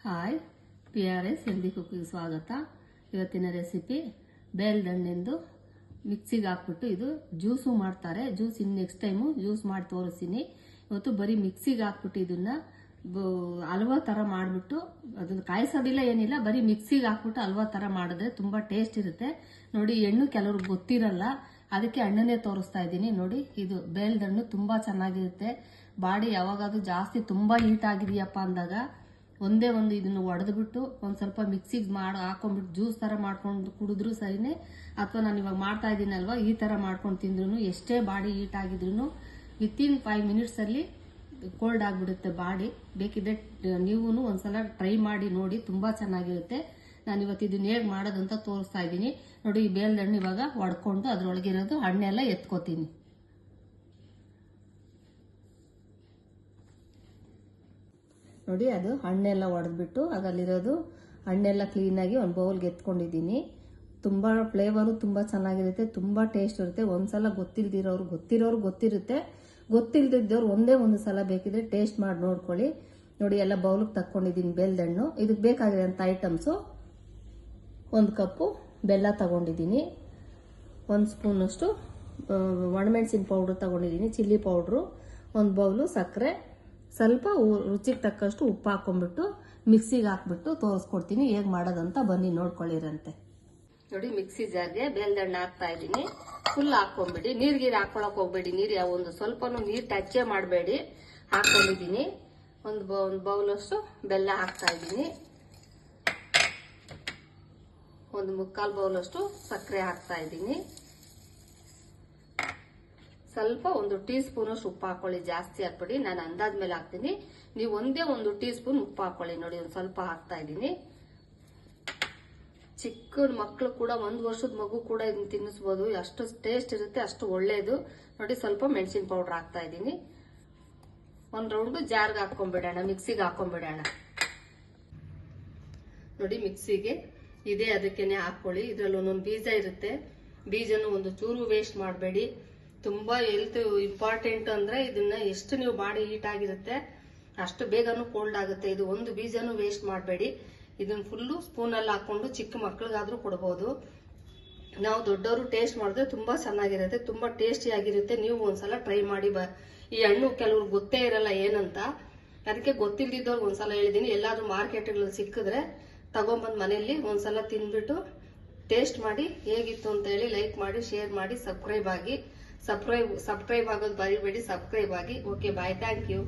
Hi, PRS healthy cooking ಸ್ವಾಗತ. ಇವತ್ತಿನ recipe ಬೇಲ್ದಣ್ಣಿಂದು ಮಿಕ್ಸಿಗೆ ಹಾಕ್ಬಿಟ್ಟು ಇದು ಜ್ಯೂಸು ಮಾಡ್ತಾರೆ. ಜ್ಯೂಸ್ ಇನ್ನು ನೆಕ್ಸ್ಟ್ ಟೈಮು ಜ್ಯೂಸ್ ಮಾಡಿ ತೋರಿಸ್ತೀನಿ. ಇವತ್ತು ಬರೀ ಮಿಕ್ಸಿಗೆ ಹಾಕ್ಬಿಟ್ಟು ಇದನ್ನ ಹಲ್ವಾ ಥರ ಮಾಡಿಬಿಟ್ಟು ಅದನ್ನು ಕಾಯಿಸೋದಿಲ್ಲ ಏನಿಲ್ಲ, ಬರೀ ಮಿಕ್ಸಿಗೆ ಹಾಕ್ಬಿಟ್ಟು ಹಲ್ವಾ ಥರ ಮಾಡಿದ್ರೆ ತುಂಬ ಟೇಸ್ಟ್ ಇರುತ್ತೆ. ನೋಡಿ, ಹೆಣ್ಣು ಕೆಲವ್ರಿಗೆ ಗೊತ್ತಿರಲ್ಲ, ಅದಕ್ಕೆ ಹಣ್ಣನ್ನೇ ತೋರಿಸ್ತಾ ಇದ್ದೀನಿ. ನೋಡಿ, ಇದು ಬೇಲ್ದಣ್ಣು ತುಂಬ ಚೆನ್ನಾಗಿರುತ್ತೆ. ಬಾಡಿ ಯಾವಾಗಾದ್ರೂ ಜಾಸ್ತಿ ತುಂಬ ಹೀಟ್ ಆಗಿದೆಯಪ್ಪ ಅಂದಾಗ ಒಂದೇ ಒಂದು ಇದನ್ನು ಒಡೆದ್ಬಿಟ್ಟು ಒಂದು ಸ್ವಲ್ಪ ಮಿಕ್ಸಿಗೆ ಹಾಕೊಂಡ್ಬಿಟ್ಟು ಜ್ಯೂಸ್ ಥರ ಮಾಡ್ಕೊಂಡು ಕುಡಿದ್ರು ಸರಿನೇ, ಅಥವಾ ನಾನು ಇವಾಗ ಮಾಡ್ತಾ ಇದ್ದೀನಲ್ವ ಈ ಥರ ಮಾಡ್ಕೊಂಡು ತಿಂದ್ರು ಎಷ್ಟೇ ಬಾಡಿ ಹೀಟ್ ಆಗಿದ್ರು ವಿತಿನ್ 5 ಮಿನಿಟ್ಸಲ್ಲಿ ಕೋಲ್ಡ್ ಆಗಿಬಿಡುತ್ತೆ ಬಾಡಿ. ಬೇಕಿದ್ರೆ ನೀವು ಒಂದ್ಸಲ ಟ್ರೈ ಮಾಡಿ ನೋಡಿ, ತುಂಬ ಚೆನ್ನಾಗಿರುತ್ತೆ. ನಾನು ಇವತ್ತು ಇದನ್ನ ಹೇಗೆ ಮಾಡೋದಂತ ತೋರಿಸ್ತಾ ಇದ್ದೀನಿ. ನೋಡಿ, ಈ ಬೇಲ್ದಣ್ಣು ಇವಾಗ ಒಡ್ಕೊಂಡು ಅದ್ರೊಳಗಿರೋದು ಹಣ್ಣೆಲ್ಲ ಎತ್ಕೋತೀನಿ. ನೋಡಿ, ಅದು ಹಣ್ಣೆಲ್ಲ ಒಡೆದ್ಬಿಟ್ಟು ಅದರಲ್ಲಿರೋದು ಹಣ್ಣೆಲ್ಲ ಕ್ಲೀನಾಗಿ ಒಂದು ಬೌಲ್ಗೆ ಎತ್ಕೊಂಡಿದ್ದೀನಿ. ತುಂಬ ಫ್ಲೇವರು ತುಂಬ ಚೆನ್ನಾಗಿರುತ್ತೆ, ತುಂಬ ಟೇಸ್ಟ್ ಇರುತ್ತೆ. ಒಂದ್ಸಲ ಗೊತ್ತಿರೋರು ಗೊತ್ತಿರುತ್ತೆ, ಗೊತ್ತಿಲ್ದಿದ್ದವ್ರು ಒಂದೇ ಒಂದು ಸಲ ಬೇಕಿದ್ರೆ ಟೇಸ್ಟ್ ಮಾಡಿ ನೋಡ್ಕೊಳ್ಳಿ. ನೋಡಿ, ಎಲ್ಲ ಬೌಲ್ಗೆ ತಕ್ಕೊಂಡಿದ್ದೀನಿ ಬೇಲ್ದಣ್ಣು. ಇದಕ್ಕೆ ಬೇಕಾಗಿರೋಂಥ ಐಟಮ್ಸು: 1 ಕಪ್ಪು ಬೆಲ್ಲ ತಗೊಂಡಿದ್ದೀನಿ, 1 ಸ್ಪೂನಷ್ಟು ಒಣಮೆಣಸಿನ ಪೌಡ್ರ್ ತಗೊಂಡಿದ್ದೀನಿ, ಚಿಲ್ಲಿ ಪೌಡ್ರು, 1 ಬೌಲು ಸಕ್ಕರೆ, ಸ್ವಲ್ಪ ರುಚಿಗೆ ತಕ್ಕಷ್ಟು ಉಪ್ಪು ಹಾಕೊಂಡ್ಬಿಟ್ಟು ಮಿಕ್ಸಿಗೆ ಹಾಕ್ಬಿಟ್ಟು ತೋರಿಸ್ಕೊಡ್ತೀನಿ ಹೇಗೆ ಮಾಡೋದಂತ. ಬನ್ನಿ ನೋಡ್ಕೊಳ್ಳಿರಂತೆ. ನೋಡಿ, ಮಿಕ್ಸಿ ಜಾರ್ಗೆ ಬೇಲ್ದಣ್ಣು ಹಾಕ್ತಾ ಇದ್ದೀನಿ. ಫುಲ್ ಹಾಕೊಂಡ್ಬಿಡಿ, ನೀರ್ಗೀರು ಹಾಕೊಳಕ್ ಹೋಗ್ಬೇಡಿ. ನೀರು ಒಂದು ಸ್ವಲ್ಪನೂ ನೀರು ಟಚ್ಚೇ ಮಾಡಬೇಡಿ. ಹಾಕೊಂಡಿದ್ದೀನಿ. ಒಂದು ಬೌಲಷ್ಟು ಬೆಲ್ಲ ಹಾಕ್ತಾ ಇದ್ದೀನಿ, 1/4 ಬೌಲಷ್ಟು ಸಕ್ಕರೆ ಹಾಕ್ತಾ ಇದ್ದೀನಿ, ಸ್ವಲ್ಪ 1 ಟೀ ಸ್ಪೂನ್ ಅಷ್ಟು ಉಪ್ಪು ಹಾಕೊಳ್ಳಿ, ಜಾಸ್ತಿ ಹಾಕ್ಬಿಡಿ. ನಾನು ಅಂದಾಜ್ ಮೇಲೆ ಹಾಕ್ತೀನಿ, ನೀವು ಒಂದೇ 1 ಟೀ ಸ್ಪೂನ್ ಉಪ್ಪು ಹಾಕೊಳ್ಳಿ. ನೋಡಿ, ಒಂದು ಸ್ವಲ್ಪ ಹಾಕ್ತಾ ಇದ್ದೀನಿ. ಚಿಕ್ಕ ಮಕ್ಕಳು ಕೂಡ, 1 ವರ್ಷದ ಮಗು ಕೂಡ ಇದನ್ನ ತಿನ್ನಿಸ್ಬೋದು, ಅಷ್ಟು ಟೇಸ್ಟ್ ಇರುತ್ತೆ, ಅಷ್ಟು ಒಳ್ಳೇದು. ನೋಡಿ, ಸ್ವಲ್ಪ ಮೆಣಸಿನ ಪೌಡರ್ ಹಾಕ್ತಾ ಇದ್ದೀನಿ. 1 ರೌಂಡ್ ಜಾರ್ಗೆ ಹಾಕೊಂಡ್ಬಿಡೋಣ, ಮಿಕ್ಸಿಗೆ ಹಾಕೊಂಡ್ಬಿಡೋಣ. ನೋಡಿ, ಮಿಕ್ಸಿಗೆ ಇದೇ ಅದಕ್ಕೇನೆ ಹಾಕೊಳ್ಳಿ. ಇದ್ರಲ್ಲಿ ಒಂದೊಂದು ಬೀಜ ಇರುತ್ತೆ, ಬೀಜನು ಒಂದು ಚೂರು ವೇಸ್ಟ್ ಮಾಡಬೇಡಿ. ತುಂಬಾ ಹೆಲ್ತ್ ಇಂಪಾರ್ಟೆಂಟ್. ಅಂದ್ರೆ ಇದನ್ನ ಎಷ್ಟು ನೀವು ಬಾಡಿ ಹೀಟ್ ಆಗಿರುತ್ತೆ ಅಷ್ಟು ಬೇಗನೂ ಕೋಲ್ಡ್ ಆಗುತ್ತೆ. ಇದು ಒಂದು ಬೀಜನೂ ವೇಸ್ಟ್ ಮಾಡಬೇಡಿ. ಇದನ್ನ ಫುಲ್ಲು ಸ್ಪೂನಲ್ಲಿ ಹಾಕೊಂಡು ಚಿಕ್ಕ ಮಕ್ಳಿಗಾದ್ರೂ ಕೊಡ್ಬೋದು. ನಾವು ದೊಡ್ಡವರು ಟೇಸ್ಟ್ ಮಾಡಿದ್ರೆ ತುಂಬಾ ಚೆನ್ನಾಗಿರುತ್ತೆ, ತುಂಬಾ ಟೇಸ್ಟಿ ಆಗಿರುತ್ತೆ. ನೀವು ಒಂದ್ಸಲ ಟ್ರೈ ಮಾಡಿ. ಈ ಹಣ್ಣು ಕೆಲವ್ರಿಗೆ ಗೊತ್ತೇ ಇರಲ್ಲ ಏನಂತ, ಅದಕ್ಕೆ ಗೊತ್ತಿಲ್ದಿದ್ದವ್ರಿಗೆ ಒಂದ್ಸಲ ಹೇಳಿದೀನಿ. ಎಲ್ಲಾದ್ರೂ ಮಾರ್ಕೆಟ್ಗಳಲ್ಲಿ ಸಿಕ್ಕಿದ್ರೆ ತಗೊಂಬಂದ್ ಮನೆಯಲ್ಲಿ ಒಂದ್ಸಲ ತಿಂದ್ಬಿಟ್ಟು ಟೇಸ್ಟ್ ಮಾಡಿ ಹೇಗಿತ್ತು ಅಂತ ಹೇಳಿ ಲೈಕ್ ಮಾಡಿ, ಶೇರ್ ಮಾಡಿ, ಸಬ್ಸ್ಕ್ರೈಬ್ ಆಗೋದು ಬರಿಬೇಡಿ. ಸಬ್ಸ್ಕ್ರೈಬ್ ಆಗಿ. Okay, bye, thank you.